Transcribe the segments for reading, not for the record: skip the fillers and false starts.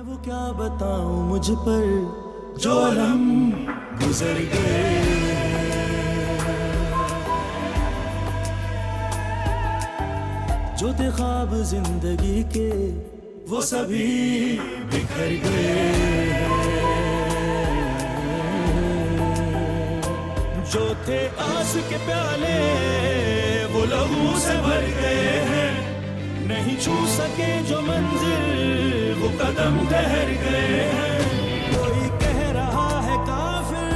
वो क्या बताऊं मुझ पर जो अलम गुजर गए, जो थे ख्वाब जिंदगी के वो सभी बिखर गए, जो थे आस के प्याले वो लहू से भर गए हैं, नहीं छू सके जो मंजिल वो कदम ठहर गए हैं। कोई कह रहा है काफिर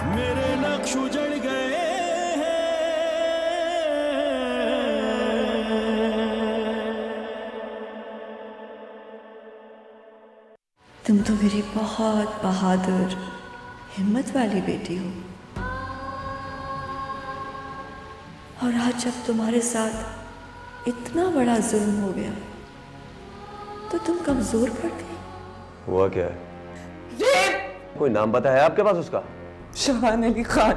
मेरे नक्श उजड़ गए हैं। तुम तो मेरी बहुत बहादुर हिम्मत वाली बेटी हो, और आज जब तुम्हारे साथ इतना बड़ा जुल्म हो गया तो तुम कमजोर पड़ गई। हुआ क्या है? कोई नाम पता है आपके पास उसका? शहान अली खान।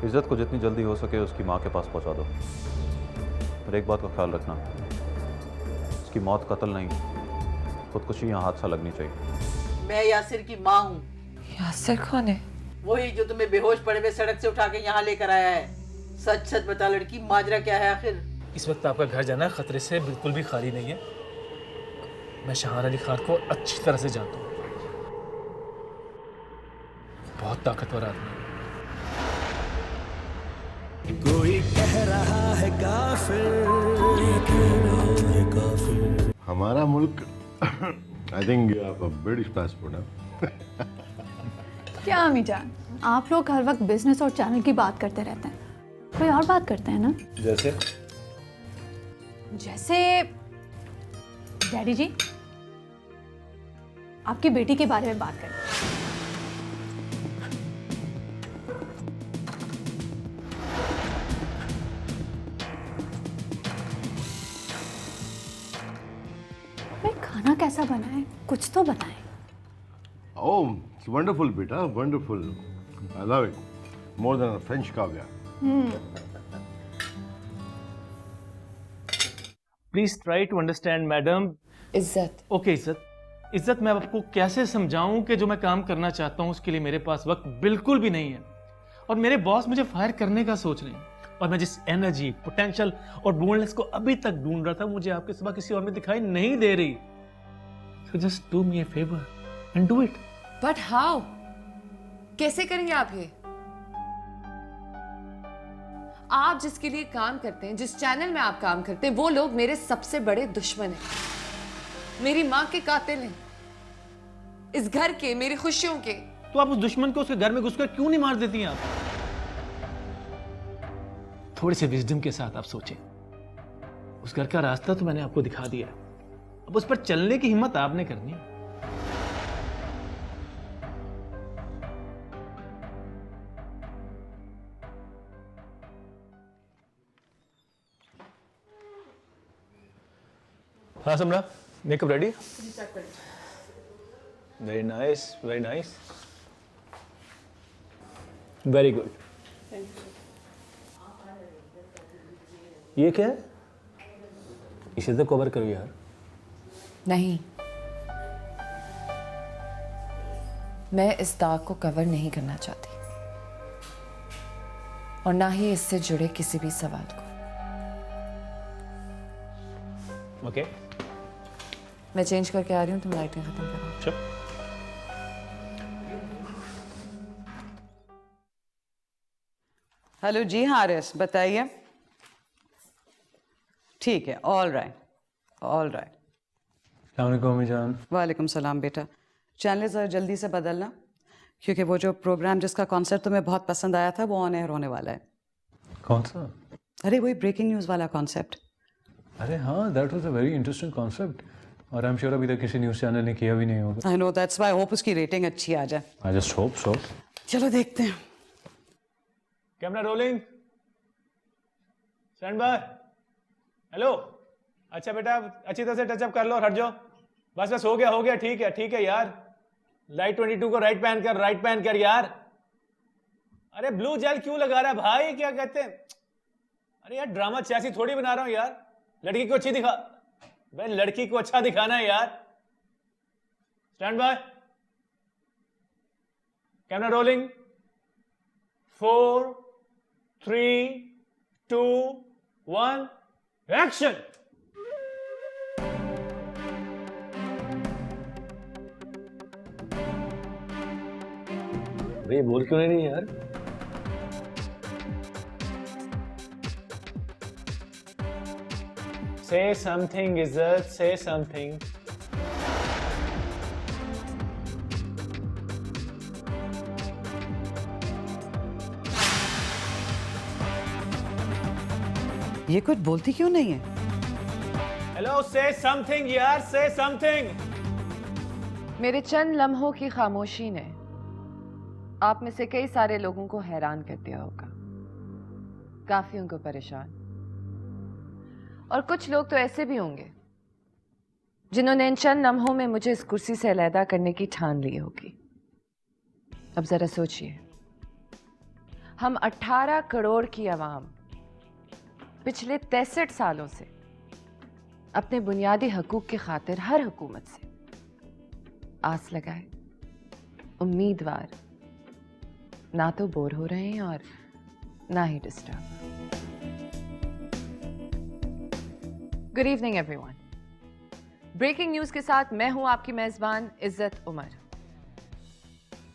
इज्जत को जितनी जल्दी हो सके उसकी माँ के पास पहुंचा दो, पर एक बात का ख्याल रखना, उसकी मौत कत्ल नहीं, खुदकुशी या हादसा लगनी चाहिए। मैं यासिर की माँ हूँ। यासिर कौन है? वही जो तुम्हें बेहोश पड़े हुए सड़क से उठा के यहाँ लेकर आया है। सच सच बता लड़की, माजरा क्या है आखिर? इस वक्त आपका घर जाना खतरे से बिल्कुल भी खाली नहीं है। मैं शहान अली खान को अच्छी तरह से जानता हूँ, बहुत ताकतवर आदमी है। कोई कह रहा है काफिर, कह रहा है काफिर। हमारा मुल्क आई थिंक ब्रिटिश पासपोर्ट है। क्या अम्मी जान, आप लोग हर वक्त बिजनेस और चैनल की बात करते रहते हैं, कोई और बात करते हैं ना? जैसे डैडी जी आपकी बेटी के बारे में बात करें। भाई खाना कैसा बना है, कुछ तो बताएं। Oh, it's wonderful, beta. Wonderful. I love it. More than a French caviar. Please try to understand madam. इज्जत। ओके इज्जत, इज्जत मैं आपको कैसे समझाऊं कि जो मैं काम करना चाहता हूं उसके लिए मेरे पास वक्त बिल्कुल भी नहीं है, और मेरे बॉस मुझे फायर करने का सोच रहे हैं, और मैं जिस एनर्जी, पोटेंशियल और बोल्डनेस को अभी तक ढूंढ रहा था मुझे आपके सिवा किसी और में दिखाई नहीं दे रही। So just do me a favour and do it. But how? कैसे करेंगे आप ये? आप जिसके लिए काम करते हैं, जिस चैनल में आप काम करते हैं, वो लोग मेरे सबसे बड़े दुश्मन हैं, मेरी माँ के कातिल हैं, इस घर के, मेरी खुशियों के। तो आप उस दुश्मन को उसके घर में घुसकर क्यों नहीं मार देती हैं आप? थोड़े से विजडम के साथ आप सोचें। उस घर का रास्ता तो मैंने आपको दिखा दिया है, अब उस पर चलने की हिम्मत आपने करनी है। हाँ Samra, makeup ready? Very nice, very nice, very good. ये क्या है? इसे तो कवर करो यार। नहीं, मैं इस दाग को कवर नहीं करना चाहती, और ना ही इससे जुड़े किसी भी सवाल को। ओके, मैं चेंज करके आ रही हूँ, तुम लाइटें खत्म करो। चल। हेलो जी हारिस, बताइए। ठीक है, ऑल राइट, ऑल राइट। अस्सलाम वालेकुम अम्मी जान। वालेकुम सलाम बेटा। चैनल ज़रा जल्दी से बदलना, क्योंकि वो जो प्रोग्राम जिसका कॉन्सेप्ट तुम्हें बहुत पसंद आया था वो ऑन एयर होने वाला है। कौन सा? अरे वही ब्रेकिंग न्यूज़ वाला कॉन्सेप्ट। अरे हाँ, that was a very interesting concept, और आई एम श्योर अभी तक किसी न्यूज़ चैनल ने किया भी नहीं होगा। I know, that's why hope उसकी रेटिंग अच्छी आ जाए। I just hope so. चलो देखते हैं। Camera rolling, stand by. Hello, अच्छा बेटा अच्छी तरह से टचअप कर लो और हट जाओ। बस बस, हो गया, ठीक है यार। लाइट 22 को राइट पैन कर यार। अरे ब्लू जेल क्यों लगा रहा है भाई, क्या कहते हैं? अरे यार ड्रामा चैसी थोड़ी बना रहा हूं यार, लड़की को अच्छी दिखा, भाई लड़की को अच्छा दिखाना है यार। Stand by, camera rolling, 4 3 2 1 action. अरे बोल क्यों नहीं रही यार? Say something, Izzat, say something. ये कुछ बोलती क्यों नहीं है? Hello, say something यार, say something. मेरे चंद लम्हों की खामोशी ने आप में से कई सारे लोगों को हैरान कर दिया होगा, काफियों को परेशान, और कुछ लोग तो ऐसे भी होंगे जिन्होंने इन चंद लम्हों में मुझे इस कुर्सी से अलहदा करने की ठान ली होगी। अब जरा सोचिए, हम 18 करोड़ की आवाम पिछले 63 सालों से अपने बुनियादी हकूक की खातिर हर हुकूमत से आस लगाए, उम्मीदवार, ना तो बोर हो रहे हैं और ना ही disturb. Good evening everyone. Breaking news के साथ मैं हूं आपकी मेजबान इज्जत उमर।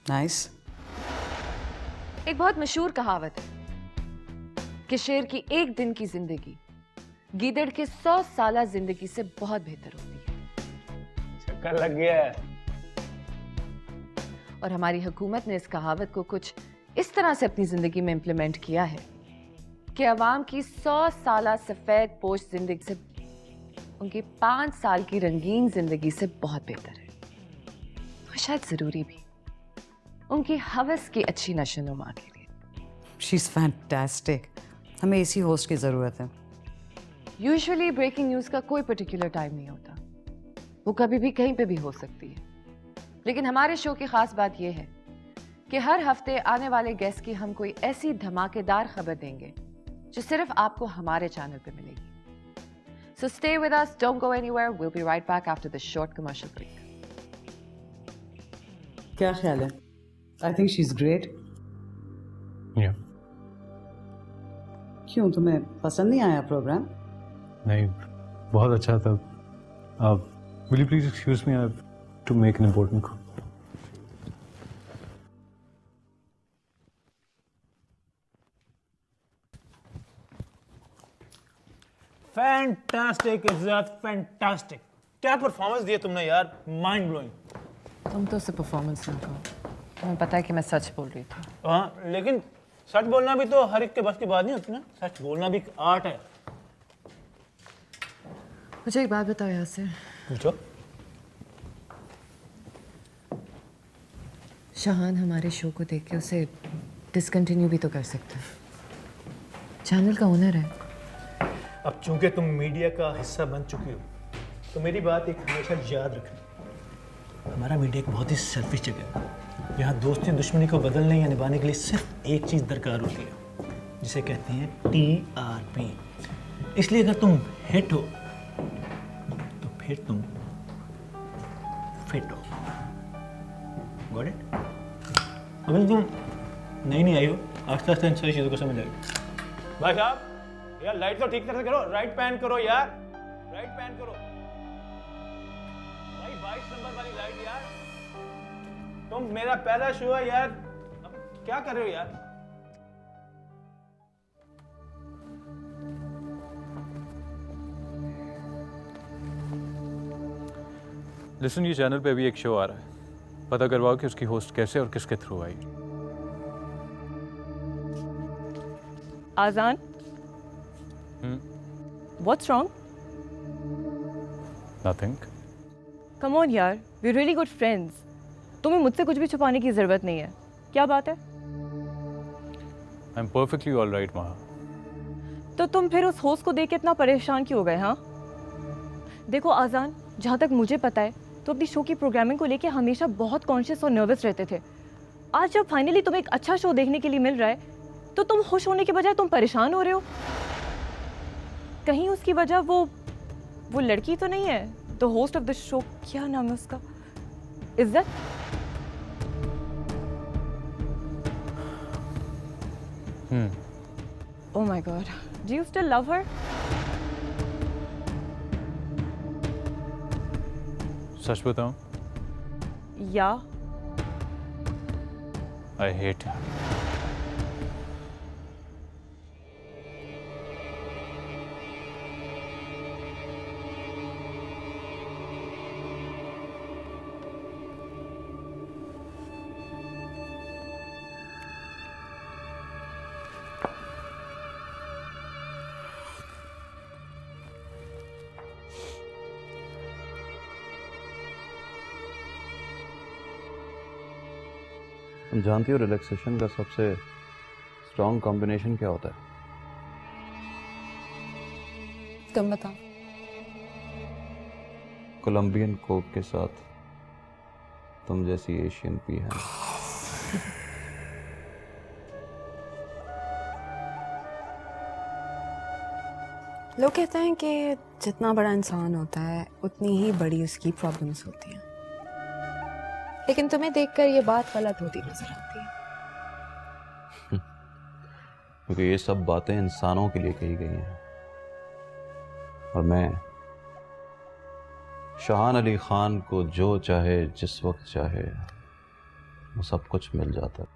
नाइस। एक बहुत मशहूर कहावत है कि शेर की एक दिन की जिंदगी गीदड़ के 100 साला जिंदगी से बहुत बेहतर होती है। चक्कर लग गया है। और हमारी हुकूमत ने इस कहावत को कुछ इस तरह से अपनी जिंदगी में इंप्लीमेंट किया है कि अवाम की 100 साला सफेद पोश जिंदगी से उनकी 5 साल की रंगीन जिंदगी से बहुत बेहतर है। और शायद जरूरी भी, उनकी हवस की अच्छी नशोनुमा के लिए। She is fantastic. हमें इसी होस्ट की जरूरत है। यूजुअली ब्रेकिंग न्यूज का कोई पर्टिकुलर टाइम नहीं होता, वो कभी भी कहीं पे भी हो सकती है। लेकिन हमारे शो की खास बात यह है कि हर हफ्ते आने वाले गेस्ट की हम कोई ऐसी धमाकेदार खबर देंगे जो सिर्फ आपको हमारे चैनल पे मिलेगी। So stay with us, don't go anywhere. We'll be right back after this short commercial break. क्या ख्याल है? I think she's great. Yeah. क्यों, तुम्हें पसंद नहीं आया प्रोग्राम? नहीं, बहुत अच्छा था। Will you please excuse me? I have to make an important call. Fantastic इज्जत, फैंटास्टिक। क्या परफॉर्मेंस दिया तुमने यार, माइंड ब्लोइंग। तुम तो उसे परफॉर्मेंस ना कहो, तुम्हें पता है कि मैं सच बोल रही थी। हाँ, लेकिन सच बोलना भी तो हर एक के बस की बात नहीं होती ना। सच बोलना भी एक आर्ट है। मुझे एक बात बताओ यासिर। पूछो। शाहान हमारे शो को देख के उसे डिसकंटिन्यू भी तो कर सकता है, चैनल का ओनर है। अब चूंकि तुम मीडिया का हिस्सा बन चुकी हो तो मेरी बात एक हमेशा याद रखना, हमारा मीडिया एक बहुत ही सेल्फिश जगह है। यहाँ दोस्ती दुश्मनी को बदलने या निभाने के लिए सिर्फ एक चीज़ दरकार होती है, जिसे कहते हैं TRP। इसलिए अगर तुम हिट हो तो फिर तुम फिट हो। Got it? अगर तुम नहीं आई हो, आस्ते आस्ते इन सारी चीज़ों को समझ आएगी। भाई साहब यार लाइट तो ठीक तरह से करो, राइट पैन करो यार, राइट पैन करो भाई, 22 नंबर वाली लाइट यार। तुम मेरा पहला शो है यार, अब क्या कर रहे हो यार? लिसन, ये चैनल पे अभी एक शो आ रहा है, पता करवाओ कि उसकी होस्ट कैसे और किसके through I. आजान, what's wrong? Nothing. Come on यार, we're really good friends. तुम्हें मुझसे कुछ भी छुपाने की जरूरत नहीं है। क्या बात है? I'm perfectly all right, Maha. तो तुम फिर उस होस्ट को देख के इतना परेशान क्यों हो गए? हाँ, देखो आजान, जहाँ तक मुझे पता है तो अपनी शो की प्रोग्रामिंग को लेके हमेशा बहुत कॉन्शियस और नर्वस रहते थे। आज जब फाइनली तुम्हें एक अच्छा शो देखने के लिए मिल रहा है तो तुम खुश होने के बजाय तुम परेशान हो रहे हो। कहीं उसकी वजह वो लड़की तो नहीं है, the host of the show, क्या नाम है उसका, इज्जत? Oh my God, do you still love her? सच बताऊं? Yeah. I hate her. तुम जानती हो रिलैक्सेशन का सबसे स्ट्रॉन्ग कॉम्बिनेशन क्या होता है? तुम बताओ। कोलंबियन कोक के साथ तुम जैसी एशियन पी है। लोग कहते हैं कि जितना बड़ा इंसान होता है उतनी ही बड़ी उसकी प्रॉब्लम्स होती हैं, लेकिन तुम्हें देखकर ये बात गलत होती नजर आती है। क्योंकि ये सब बातें इंसानों के लिए कही गई हैं और मैं शाहान अली खान को जो चाहे जिस वक्त चाहे वो सब कुछ मिल जाता है।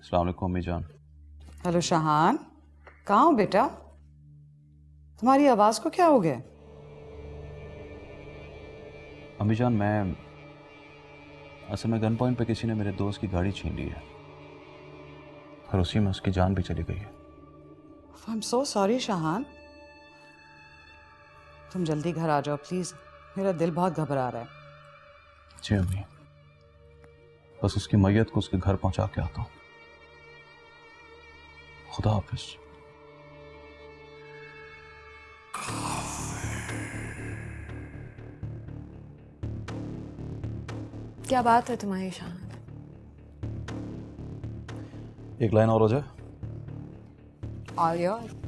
अस्सलाम वालेकुम अम्मी जान। हेलो शाहान, कहाँ हो बेटा? तुम्हारी आवाज को क्या हो गया? अम्मी जान, मैं असल में गन पॉइंट पे किसी ने मेरे दोस्त की गाड़ी छीन ली है और उसी में उसकी जान भी चली गई है। आई एम सो सॉरी शाहान, तुम जल्दी घर आ जाओ प्लीज, मेरा दिल बहुत घबरा रहा है। जी अम्मी, बस उसकी मैयत को उसके घर पहुंचा के आता हूँ। खुदा हाफिज। क्या बात है तुम्हारी शान? एक लाइन और हो जाए। और यार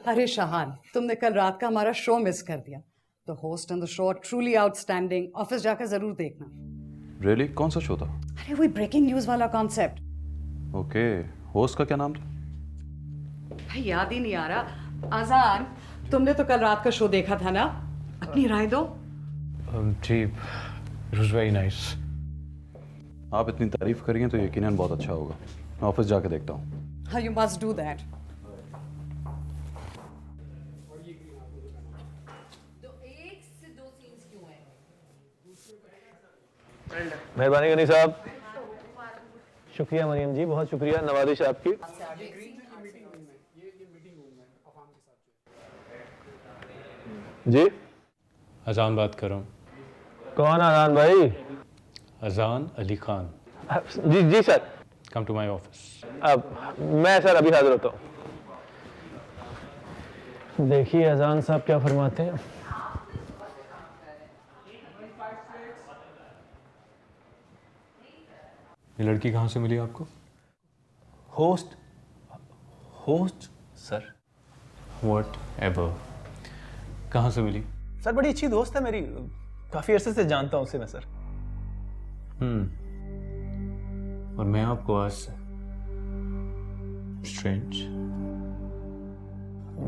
अरे शाहान, तुमने कल रात का हमारा शो मिस कर दिया। The host and the show truly outstanding, office जाकर जरूर देखना। रियली? कौन सा शो था? अरे वही ब्रेकिंग न्यूज वाला कॉन्सेप्ट। ओके, होस्ट का क्या नाम था? भाई याद ही नहीं आ रहा। आजान, तुमने तो कल रात का शो देखा था ना, अपनी राय दो। जी, इट वाज वेरी नाइस। आप इतनी तारीफ करिए तो यकीनन बहुत अच्छा होगा। मैं ऑफिस जाके देखता हूँ। हाँ, यू मस्ट डू दैट। मेहरबानी गनी साहब। शुक्रिया मरियम जी, बहुत शुक्रिया, नवाजिश आपकी। जी अजान बात कर रहा हूँ। कौन अजान भाई? अजान अली खान। जी जी sir. Come to my office. अब मैं सर अभी हाजिर होता हूँ। देखिए अजान साहब क्या फरमाते हैं। ये लड़की कहाँ से मिली आपको? Host sir. वॉट एवर, कहाँ से मिली? सर बड़ी अच्छी दोस्त है मेरी, काफी अरसे से जानता हूँ उसे मैं सर। और मैं आपको आज से स्ट्रेंज।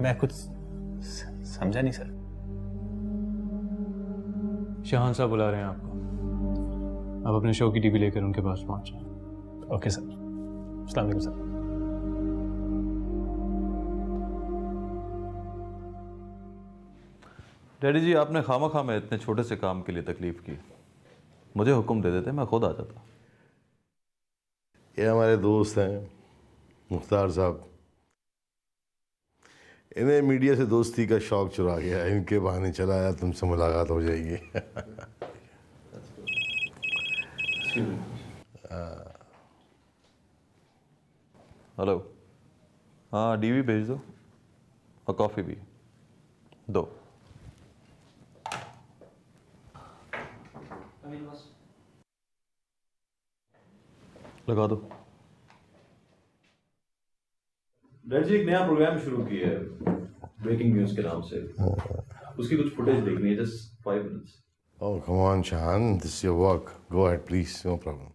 मैं कुछ समझा नहीं सर। शाहान साहब बुला रहे हैं आपको, आप अपने शो की टीवी लेकर उनके पास पहुंच जाए। Okay sir. अस्सलाम वालेकुम सर। डैडी जी, आपने खामखा में इतने छोटे से काम के लिए तकलीफ की। मुझे हुक्म दे देते, मैं खुद आ जाता। ये हमारे दोस्त हैं मुख्तार साहब, इन्हें मीडिया से दोस्ती का शौक चुरा गया, इनके बहाने चला आया, तुमसे मुलाकात हो जाएगी। हेलो, हाँ डीवी भेज दो और कॉफ़ी भी दो। लगा दो। डैड जी एक नया प्रोग्राम शुरू किया है ब्रेकिंग न्यूज के नाम से, उसकी कुछ फुटेज देखनी है, just 5 minutes. Oh come on Shaan, this is your work, go ahead please, no problem.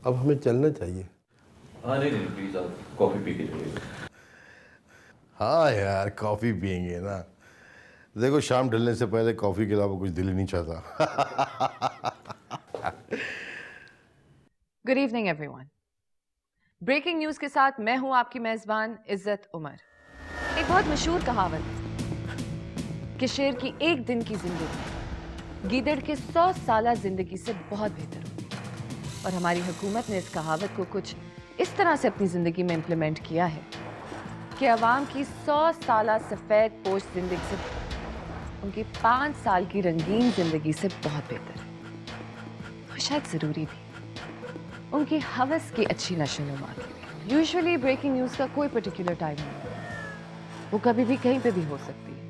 अब हमें चलना चाहिए। हाँ नहीं प्लीज, आप कॉफ़ी पी के जाइए। हाँ यार कॉफ़ी पियेंगे ना, देखो शाम ढलने से पहले कॉफ़ी के अलावा कुछ दिल ही नहीं चाहता। Good evening everyone. Breaking news के साथ मैं हूं आपकी मेजबान इज्जत उमर। एक बहुत मशहूर कहावत है कि शेर की एक दिन की जिंदगी गीदड़ के 100 साला जिंदगी से बहुत बेहतर होती है, और हमारी हुकूमत ने इस कहावत को कुछ इस तरह से अपनी जिंदगी में इम्प्लीमेंट किया है कि अवाम की 100 साला सफेद पोश जिंदगी से उनकी 5 साल की रंगीन जिंदगी से बहुत बेहतर है। और शायद जरूरी भी, उनकी हवस की अच्छी नशोनुमा के लिए। यूजुअली ब्रेकिंग न्यूज का कोई पर्टिकुलर टाइम नहीं है, वो कभी भी कहीं पे भी हो सकती है।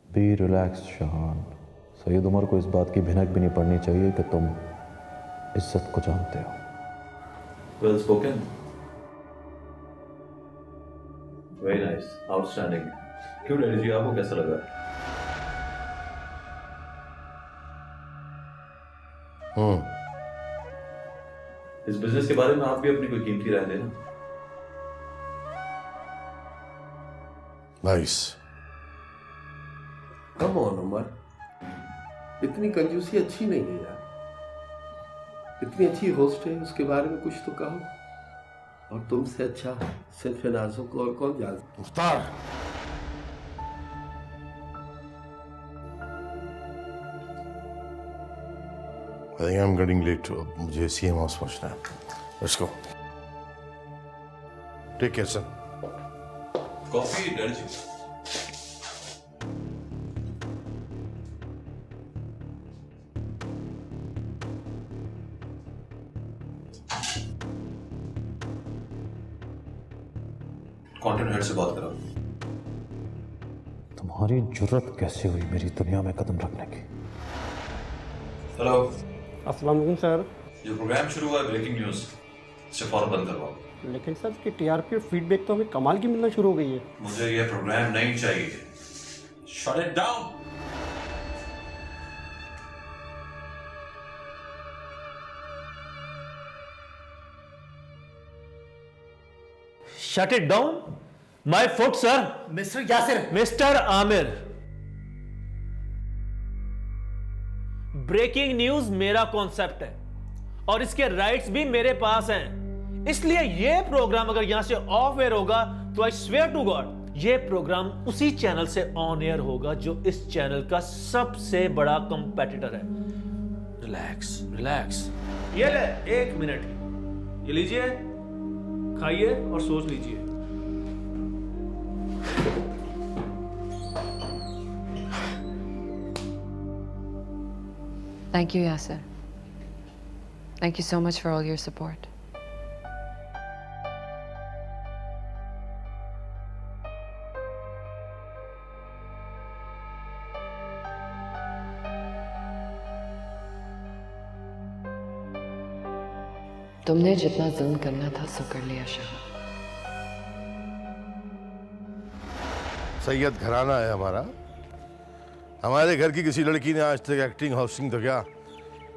बी रिलैक्स्ड शहान, सैयद उमर को इस बात की भिनक भी नहीं पड़नी चाहिए कि तुम इज्जत को जानते हो। Well spoken, very nice, outstanding. क्यों डैडी जी, आपको कैसा लगा? इस बिजनेस के बारे में आप भी अपनी कोई कीमती राय देना। नाइस। कम ऑन उमर, इतनी कंजूसी अच्छी नहीं है यार। इतनी अच्छी होस्ट है, उसके बारे में कुछ तो कहो। और तुमसे अच्छा सिर्फ नाजों को और कौन जानता। Mukhtar, I think I'm getting late. मुझे CM हाउस पहुंचना है। Let's go. Take care, son. Coffee daddy ji. Content head से बात करो। तुम्हारी जुर्रत कैसे हुई मेरी दुनिया में कदम रखने की? हेलो, अस्सलाम वालेकुम सर। जो प्रोग्राम शुरू हुआ है ब्रेकिंग न्यूज, इसे फौरन बंद करवाओ। लेकिन सर इसकी टीआरपी और फीडबैक तो हमें कमाल की मिलना शुरू हो गई है। मुझे ये प्रोग्राम नहीं चाहिए। Shut it down. Shut it down my foot sir. Mister Yasir. Mister Aamir, breaking news मेरा कॉन्सेप्ट है और इसके राइट्स भी मेरे पास हैं, इसलिए ये प्रोग्राम अगर यहां से ऑफ एयर होगा तो आई स्वेयर टू गॉड ये प्रोग्राम उसी चैनल से ऑन एयर होगा जो इस चैनल का सबसे बड़ा कंपेटिटर है। Relax relax. ये ले 1 मिनट, ये लीजिए, खाइए और सोच लीजिए। Thank you, Yasser. Thank you so much for all your support. तुमने जितना जुल्म करना था सो कर लिया शाह। सैयद घराना है हमारा। हमारे घर की किसी लड़की ने आज तक एक्टिंग हाउसिंग तो क्या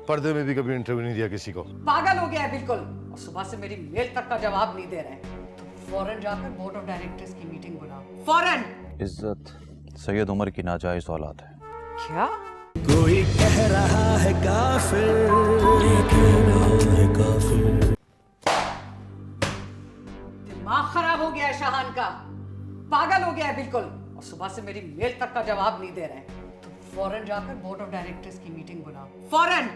पर्दे में भी कभी इंटरव्यू नहीं दिया किसी को। पागल हो गया है बिल्कुल, और सुबह से मेरी मेल तक का जवाब नहीं दे रहे हैं। फौरन जाकर बोर्ड ऑफ डायरेक्टर्स की मीटिंग बुलाओ, फौरन। इज्जत सैयद उमर की नाजायज औलाद है। क्या? कोई कह रहा है काफिर, कोई कह रहा है काफिर। दिमाग खराब हो गया है शाहान का, पागल हो गया है बिल्कुल, और सुबह से मेरी मेल तक का जवाब नहीं दे रहे हैं। फौरन जाकर बोर्ड ऑफ डायरेक्टर्स की मीटिंग बुलाओ, फौरन।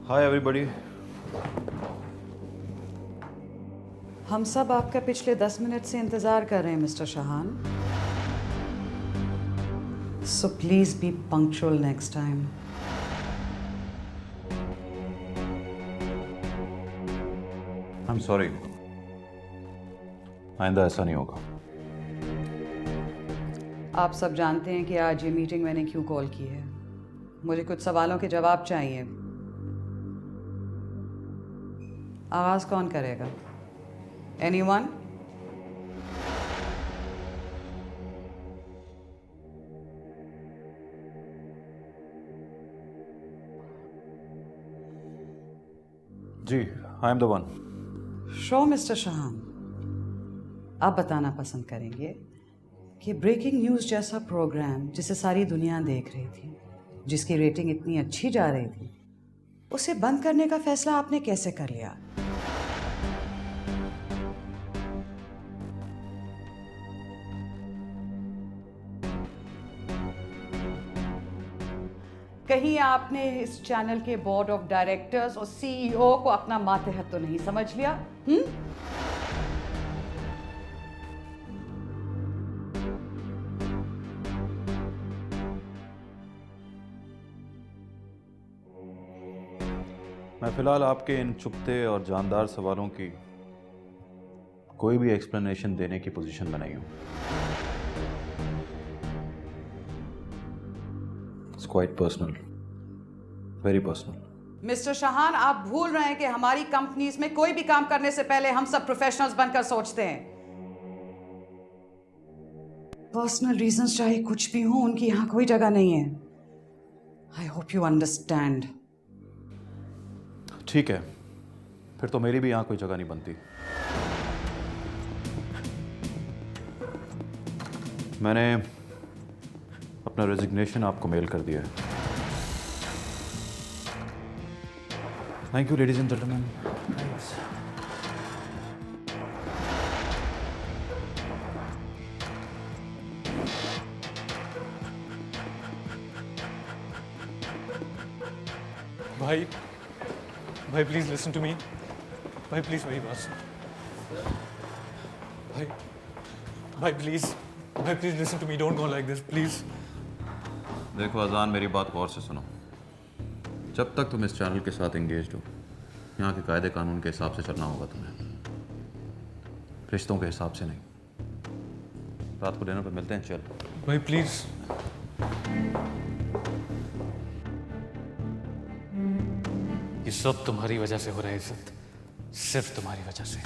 Hi everybody. हम सब आपका पिछले 10 मिनट से इंतजार कर रहे हैं mister Shahan, so please be punctual next time. I am sorry, आइंदा ऐसा नहीं होगा। आप सब जानते हैं कि आज ये मीटिंग मैंने क्यों कॉल की है। मुझे कुछ सवालों के जवाब चाहिए। आगाज कौन करेगा? एनीवन? जी, I am the one. So mister Shahan, आप बताना पसंद करेंगे कि ब्रेकिंग न्यूज़ जैसा प्रोग्राम जिसे सारी दुनिया देख रही थी, जिसकी रेटिंग इतनी अच्छी जा रही थी, उसे बंद करने का फैसला आपने कैसे कर लिया? कहीं आपने इस चैनल के बोर्ड ऑफ डायरेक्टर्स और सीईओ को अपना मातहत तो नहीं समझ लिया? मैं फिलहाल आपके इन चुपते और जानदार सवालों की कोई भी एक्सप्लेनेशन देने की पोजीशन में नहीं हूं। It's quite personal, very personal. Mister Shahan, आप भूल रहे हैं कि हमारी कंपनीज में कोई भी काम करने से पहले हम सब प्रोफेशनल्स बनकर सोचते हैं। पर्सनल रीजंस चाहे कुछ भी हो, उनकी यहां कोई जगह नहीं है। I hope you understand. ठीक है, फिर तो मेरी भी यहां कोई जगह नहीं बनती। मैंने अपना रेजिग्नेशन आपको मेल कर दिया है। Thank you ladies and gentleman. भाई भाई प्लीज लिसन टू मी। भाई प्लीज मेरी बात सुन। भाई भाई please listen to me, don't go like this please. देखो अजान, मेरी बात गौर से सुनो। जब तक तुम इस चैनल के साथ एंगेज्ड हो, यहाँ के कायदे कानून के हिसाब से चलना होगा तुम्हें, रिश्तों के हिसाब से नहीं। रात को डिनर पर मिलते हैं, चल। भाई प्लीज। ये सब तुम्हारी वजह से हो रहा है इज्जत, सिर्फ तुम्हारी वजह से।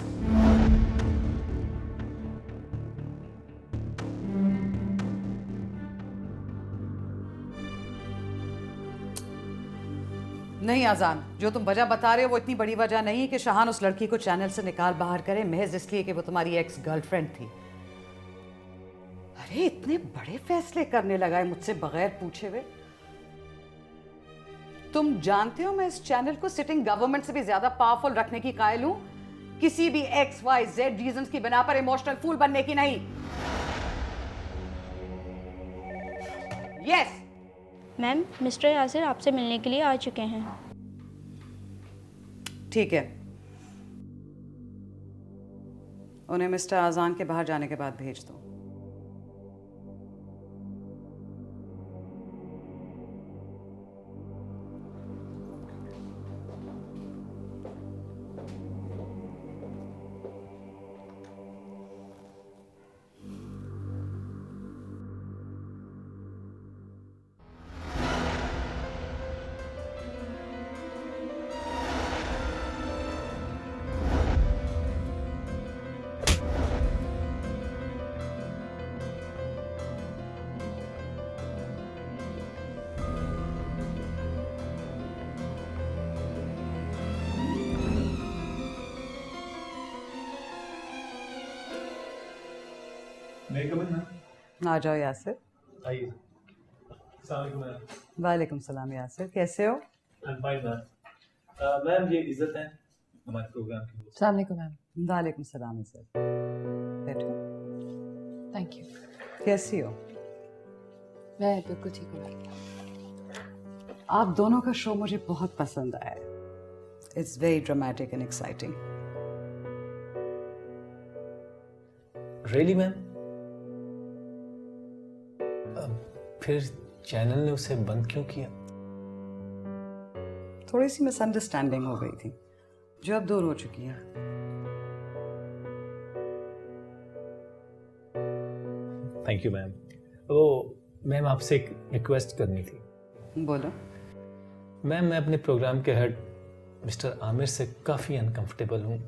नहीं आजान, जो तुम वजह बता रहे हो वो इतनी बड़ी वजह नहीं कि शाहान उस लड़की को चैनल से निकाल बाहर करे महज इसलिए कि वो तुम्हारी एक्स गर्लफ्रेंड थी। अरे इतने बड़े फैसले करने लगा है मुझसे बगैर पूछे हुए। तुम जानते हो मैं इस चैनल को सिटिंग गवर्नमेंट से भी ज्यादा पावरफुल रखने की कायल हूं, किसी भी XYZ रीजंस की बिना पर इमोशनल फूल बनने की नहीं। यस मैम, मिस्टर यासिर आपसे मिलने के लिए आ चुके हैं। ठीक है, उन्हें मिस्टर आजान के बाहर जाने के बाद भेज दो। May I come in, ma'am? आ जाओ यासिर। आइए। अस्सलाम वालेकुम मैम। वालेकुम सलाम यासिर, कैसे हो? I'm fine, ma'am. मैम ये इज्जत है हमारे प्रोग्राम की। अस्सलाम वालेकुम मैम। वालेकुम सलाम इज्जत। बैठो। Thank you. कैसी हो? मैं बिल्कुल ठीक हूँ। आप दोनों का शो मुझे बहुत पसंद आया। It's very dramatic and exciting. Really ma'am? फिर चैनल ने उसे बंद क्यों किया? थोड़ी सी मिसअंडरस्टैंडिंग हो गई थी जो अब दूर हो चुकी है। Thank you ma'am. वो मैम आपसे एक रिक्वेस्ट करनी थी। बोलो। मैम मैं अपने प्रोग्राम के हेड मिस्टर आमिर से काफ़ी अनकंफर्टेबल हूँ।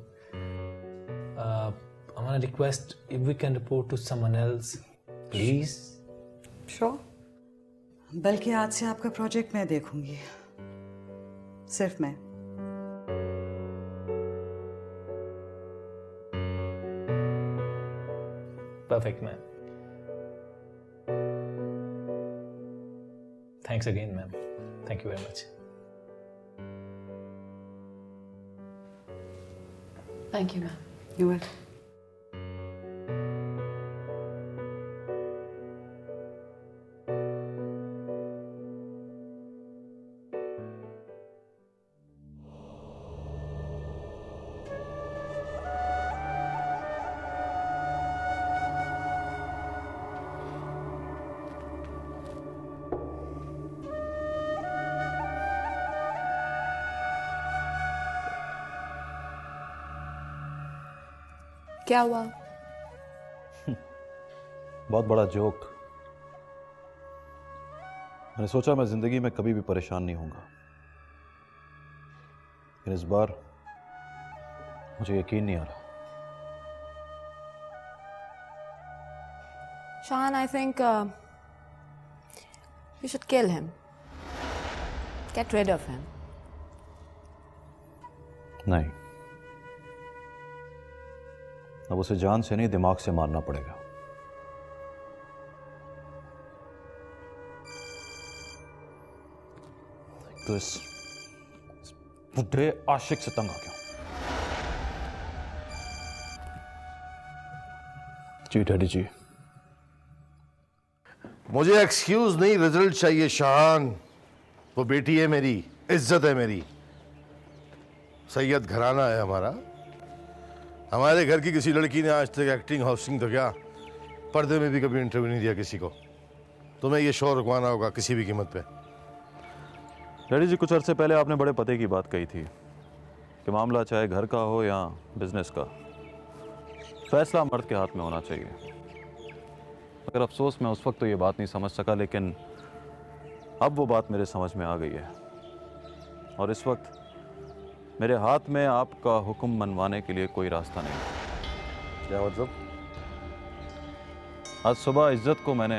I want to request if we can report to someone else, please. Sure. बल्कि आज से आपका प्रोजेक्ट मैं देखूंगी, सिर्फ मैं। Perfect, ma'am. Thanks again, ma'am. Thank you very much. Thank you, ma'am. You're welcome. क्या हुआ? बहुत बड़ा जोक। मैंने सोचा मैं जिंदगी में कभी भी परेशान नहीं होऊंगा, लेकिन इस बार मुझे यकीन नहीं आ रहा। Shahan, I think you should kill him. Get rid of him. नहीं, अब उसे जान से नहीं दिमाग से मारना पड़ेगा। तो इस बुढ़े आशिक से तंग आ गया। जी डैडी जी। मुझे एक्सक्यूज नहीं, रिजल्ट चाहिए शाहान। वो बेटी है मेरी, इज्जत है मेरी, सैयद घराना है हमारा। हमारे घर की किसी लड़की ने आज तक एक्टिंग हॉस्टिंग तो क्या पर्दे में भी कभी इंटरव्यू नहीं दिया किसी को। तुम्हें ये शो रुकवाना होगा किसी भी कीमत पे। डैडी जी, कुछ अरसे पहले आपने बड़े पते की बात कही थी कि मामला चाहे घर का हो या बिजनेस का, फैसला मर्द के हाथ में होना चाहिए। मगर अफसोस मैं उस वक्त तो ये बात नहीं समझ सका, लेकिन अब वो बात मेरे समझ में आ गई है। और इस वक्त मेरे हाथ में आपका हुक्म मनवाने के लिए कोई रास्ता नहीं। क्या मतलब? आज सुबह इज्जत को मैंने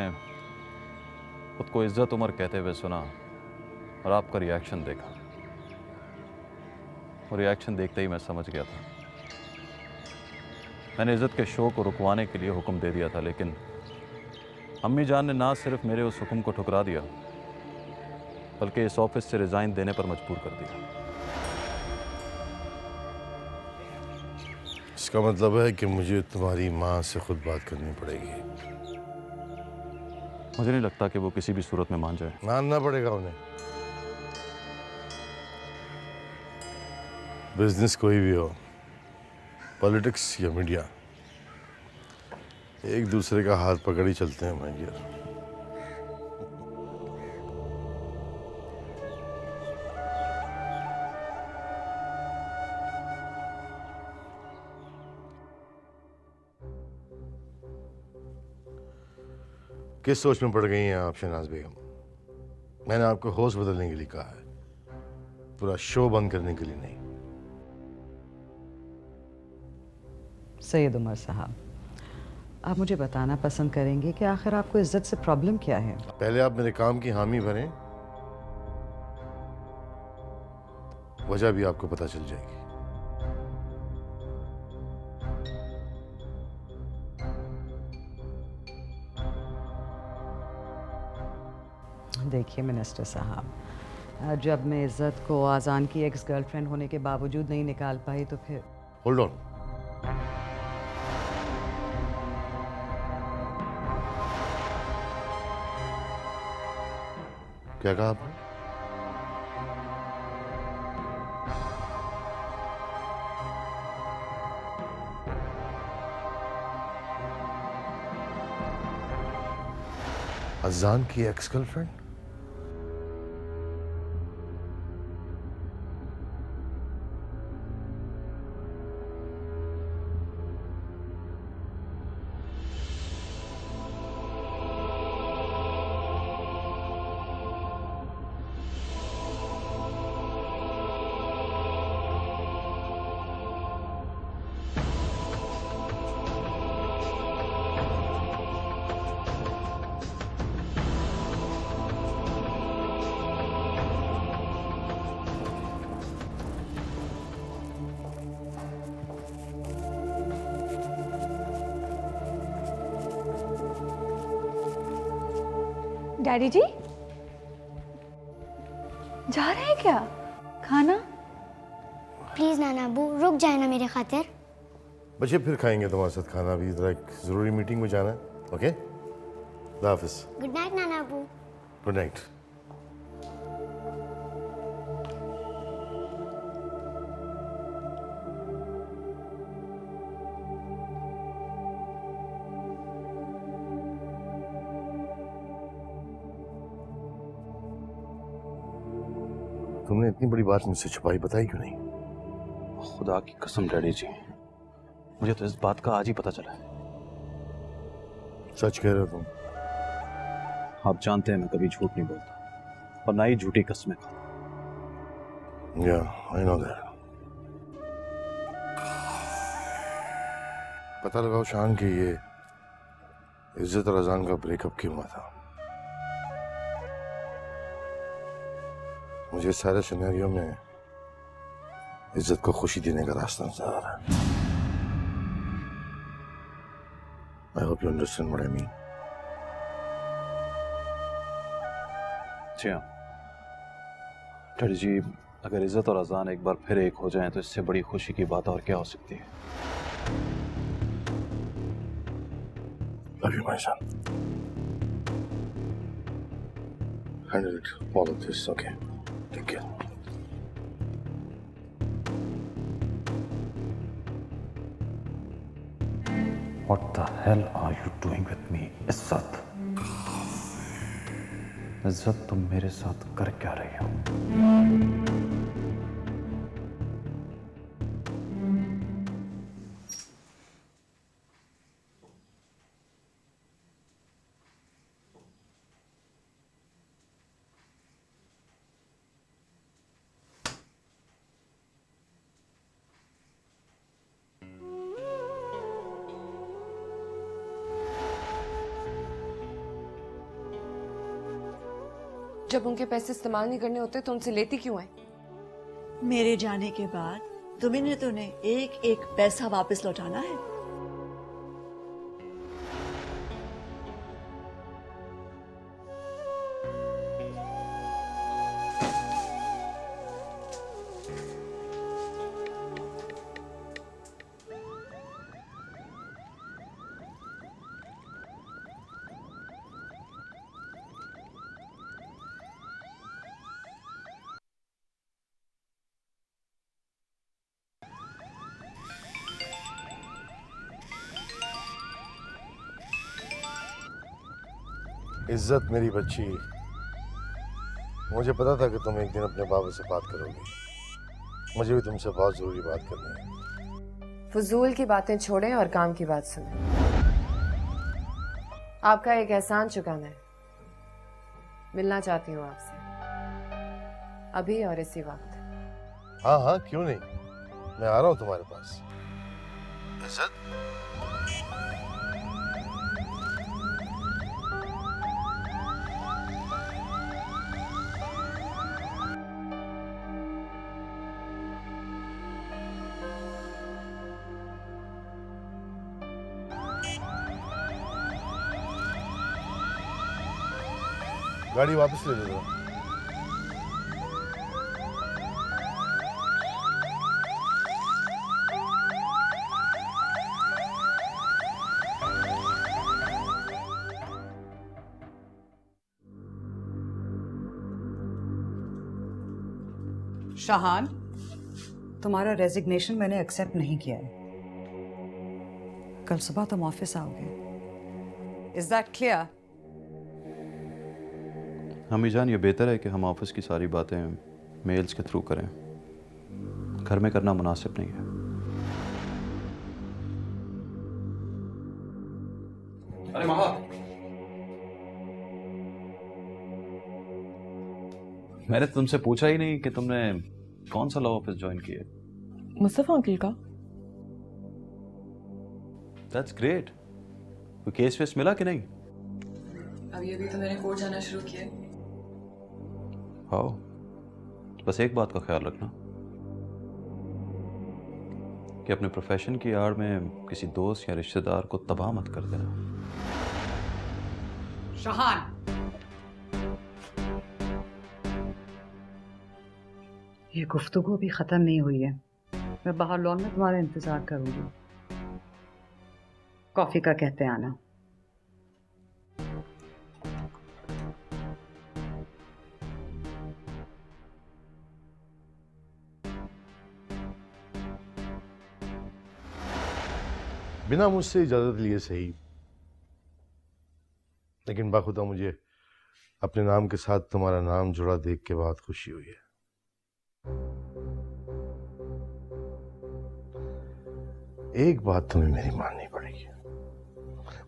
खुद को इज्जत उमर कहते हुए सुना और आपका रिएक्शन देखा। और रिएक्शन देखते ही मैं समझ गया था। मैंने इज्जत के शो को रुकवाने के लिए हुक्म दे दिया था, लेकिन अम्मी जान ने ना सिर्फ मेरे उस हुक्म को ठुकरा दिया, बल्कि इस ऑफिस से रिजाइन देने पर मजबूर कर दिया। इसका मतलब है कि मुझे तुम्हारी माँ से खुद बात करनी पड़ेगी। मुझे नहीं लगता कि वो किसी भी सूरत में मान जाए। मानना पड़ेगा उन्हें। बिजनेस कोई भी हो, पॉलिटिक्स या मीडिया, एक दूसरे का हाथ पकड़ ही चलते हैं भाई यार। किस सोच में पड़ गई हैं आप शहनाज बेगम? मैंने आपको होस्ट बदलने के लिए कहा है, पूरा शो बंद करने के लिए नहीं। सैयद उमर साहब, आप मुझे बताना पसंद करेंगे कि आखिर आपको इज्जत से प्रॉब्लम क्या है? पहले आप मेरे काम की हामी भरें, वजह भी आपको पता चल जाएगी। देखिए मिनिस्टर साहब, जब मैं इज़्ज़त को आज़ान की एक्स गर्लफ्रेंड होने के बावजूद नहीं निकाल पाई तो फिर होल्ड ऑन। क्या कहा आपने? अजान की एक्स गर्लफ्रेंड? डैडी जी जा रहे हैं क्या? खाना? प्लीज नाना अबू रुक जाए ना मेरे खातिर। बच्चे फिर खाएंगे तुम्हारे साथ खाना, भी जरा एक जरूरी मीटिंग में जाना है। ओके, खुदा हाफिज। गुड नाइट नाना अबू। Good night. तुमने इतनी बड़ी बात मुझसे छुपाई, बताई क्यों नहीं? खुदा की कसम डैडी जी, मुझे तो इस बात का आज ही पता चला है। सच कह रहे हो तुम? आप जानते हैं मैं कभी झूठ नहीं बोलता और ना ही झूठी कस्में खाता। या आई नो दैट। पता लगाओ शान कि ये इज्जत और अजान का ब्रेकअप क्यों हुआ था। मुझे सारे सिनेरियो में इज्जत को खुशी देने का रास्ता नजर आ रहा है। I hope you understand what I mean. जी हाँ डैडी जी, अगर इज्जत और अजान एक बार फिर एक हो जाएं तो इससे बड़ी खुशी की बात और क्या हो सकती है। Love you my son. Handle it, all of this, okay? Take care. What the hell are you doing with me, इज्जत? इज्जत तुम मेरे साथ कर क्या रही हो? जब उनके पैसे इस्तेमाल नहीं करने होते तो उनसे लेती क्यों है? मेरे जाने के बाद तुम्हें तो उन्हें एक एक पैसा वापस लौटाना है। इज्जत मेरी बच्ची, मुझे पता था कि तुम एक दिन अपने बाबा से बात करोगी। मुझे भी तुमसे बहुत जरूरी बात करनी है। फजूल की बातें छोड़ें और काम की बात सुनें। आपका एक एहसान चुकाना है। मिलना चाहती हूँ आपसे, अभी और इसी वक्त। हाँ हाँ, क्यों नहीं, मैं आ रहा हूँ तुम्हारे पास। इज्जत, गाड़ी वापस ले लो। शाहान, तुम्हारा रेजिग्नेशन मैंने एक्सेप्ट नहीं किया है। कल सुबह तुम ऑफिस आओगे। Is that clear? अम्मी जान, ये बेहतर है कि हम ऑफिस की सारी बातें मेल्स के थ्रू करें। घर में करना मुनासिब नहीं है। अरे महा, मैंने तुमसे पूछा ही नहीं कि तुमने कौन सा लॉ ऑफिस ज्वाइन किया। मुस्तफा अंकल का। That's great. कोई केस वेस मिला कि नहीं? अभी तो मैंने कोर्ट जाना शुरू किया। हाँ, बस एक बात का ख्याल रखना कि अपने प्रोफेशन की आड़ में किसी दोस्त या रिश्तेदार को तबाह मत कर देना। शाहान, ये गुफ्तगू अभी खत्म नहीं हुई है। मैं बाहर लॉन में तुम्हारा इंतजार करूंगी। कॉफी का कहते आना। बिना मुझसे इजाजत लिए सही, लेकिन बाखुदा मुझे अपने नाम के साथ तुम्हारा नाम जुड़ा देख के बहुत खुशी हुई है। एक बात तुम्हें मेरी माननी पड़ेगी।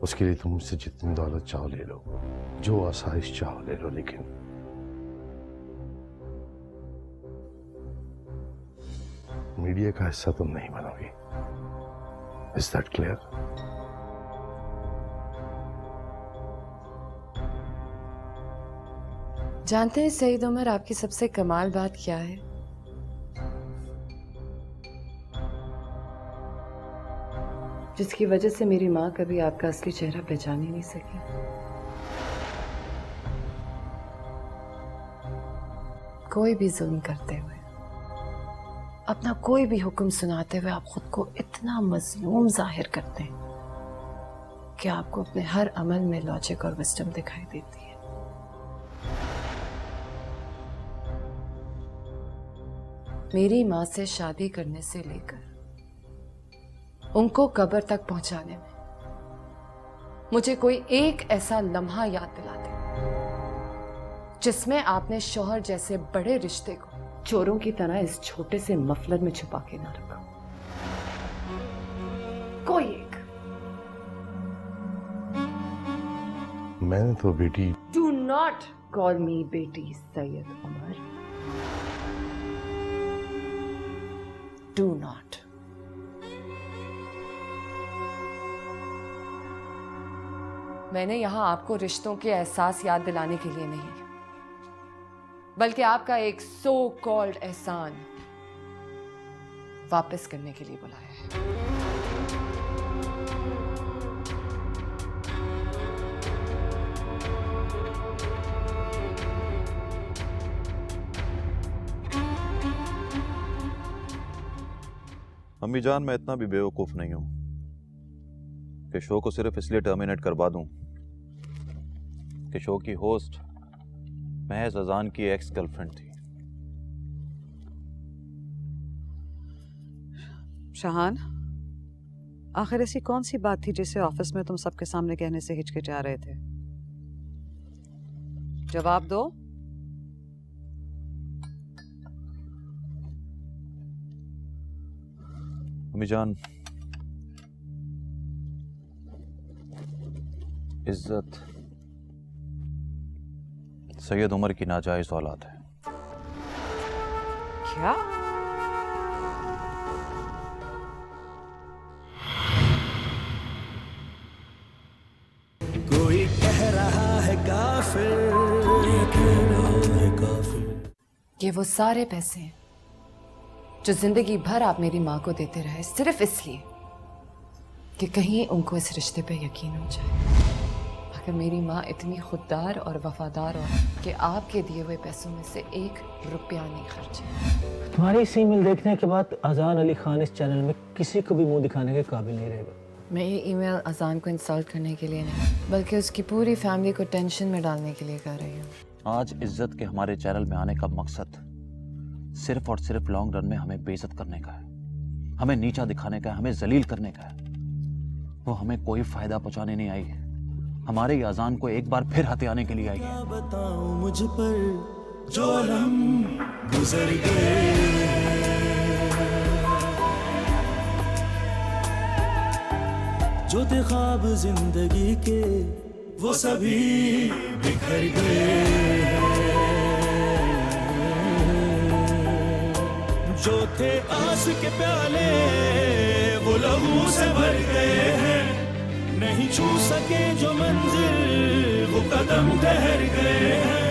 उसके लिए तुम मुझसे जितनी दौलत चाहो ले लो, जो आसाइश चाहो ले लो, लेकिन मीडिया का हिस्सा तुम नहीं बनोगी। Is that clear? जानते हैं सईद उमर, आपकी सबसे कमाल बात क्या है? जिसकी वजह से मेरी माँ कभी आपका असली चेहरा पहचान ही नहीं सकी। कोई भी जुल्म करते हुए, अपना कोई भी हुक्म सुनाते हुए आप खुद को इतना मजलूम जाहिर करते हैं कि आपको अपने हर अमल में लॉजिक और विजडम दिखाई देती है। मेरी माँ से शादी करने से लेकर उनको कब्र तक पहुंचाने में मुझे कोई एक ऐसा लम्हा याद दिला दे जिसमें आपने शौहर जैसे बड़े रिश्ते को चोरों की तरह इस छोटे से मफलर में छुपा के ना रखा। कोई एक। मैंने तो बेटी। डू नॉट कॉल मी बेटी सैयद उमर। Do not. मैंने यहां आपको रिश्तों के एहसास याद दिलाने के लिए नहीं, बल्कि आपका एक सो कॉल्ड एहसान वापस करने के लिए बुलाया है। अम्मी जान, मैं इतना भी बेवकूफ नहीं हूं कि शो को सिर्फ इसलिए टर्मिनेट करवा दूं कि शो की होस्ट महज अजान की एक्स गर्लफ्रेंड थी। शाहान, आखिर ऐसी कौन सी बात थी जिसे ऑफिस में तुम सबके सामने कहने से हिचकिचा रहे थे? जवाब दो। अम्मी जान, इज्जत सैयद उमर की नाजायज औलाद है। क्या? कोई कह रहा है काफिर, कोई कह रहा है काफिर। ये वो सारे पैसे हैं जो जिंदगी भर आप मेरी माँ को देते रहे, सिर्फ इसलिए कि कहीं उनको इस रिश्ते पे यकीन हो जाए। कि मेरी माँ इतनी खुददार और वफादार हो कि आपके दिए हुए पैसों में से 1 रुपया नहीं खर्चे। तुम्हारी इस ईमेल देखने के बाद अजान अली खान इस चैनल में किसी को भी मुंह दिखाने के काबिल नहीं रहेगा। मैं ये ईमेल अजान को इंसल्ट करने के लिए नहीं बल्कि उसकी पूरी फैमिली को टेंशन में डालने के लिए कर रही हूँ। आज इज्जत के हमारे चैनल में आने का मकसद सिर्फ और सिर्फ लॉन्ग रन में हमें बेइज्जत करने का है, हमें नीचा दिखाने का है, हमें जलील करने का है। वो हमें कोई फायदा पहुंचाने не आई है, हमारे ये अजान को एक बार फिर हथियाने के लिए आई है। बताओ मुझ पर जो अलम गुजर गए, जो थे ख्वाब जिंदगी के वो सभी बिखर गए, जो थे आस के प्याले वो लहू से भर गए हैं, नहीं छू सके जो मंजिल वो कदम ठहर गए हैं।